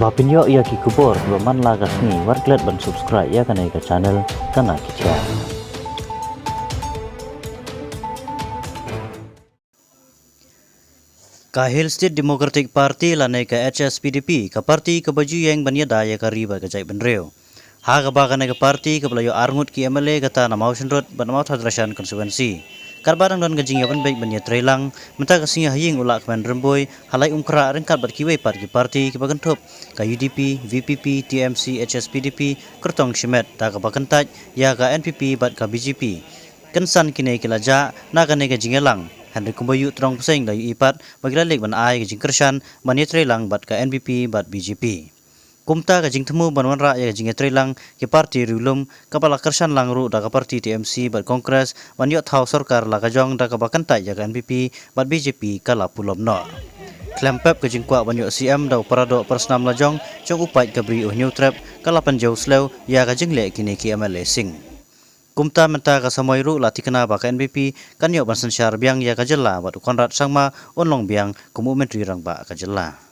Bapinyo ia ki kubor man lagas ni warklet ban subscribe ya kanai ka channel kana kicha. Kahil State Democratic Party lanai ka HSPDP ka parti ka baju yang banya daya ka riba ka jai benreo. Ha ka ba kanai ka parti ka belayo arngut ki MLA kata na Mausen Road ban mau hadrasan konstituensi. Karbarang dan gajing yaban baik banya trelang menta kasinga haying ulak man remboy halai umkra rengkat bat kiwai parti parti ki bagantop ka UDP, VPP, TMC, HSPDP, kertong Shimet ta ka bakantaj ya ka NPP bat ka BJP. Kensan kini kilaja na kanai ka jingelang Henry Kumbayu terong pesing dayu ipat bagilalik ban ai gajing kersan banya trelang bat ka NPP bat BJP. Kumta gajing temu banwan ra ya gajing trelang ke parti rulum kapala kersan langru da ka parti TMC bat kongres ban yot thau sarkar la kajong da ka bakantai ya ka NPP bat BJP kala pulomno. Klempep gajing kwa ban yot CM da parado persnam lajong jong upai kabri new trap kala panjau slow ya gajing le kini ki MLA sing. Kumta menta ka samoy ru lati kena ba ka NPP kan yot ban sensyar biang ya ka jela bat konrad sangma onlong biang kumu menteri rang ba ka jela.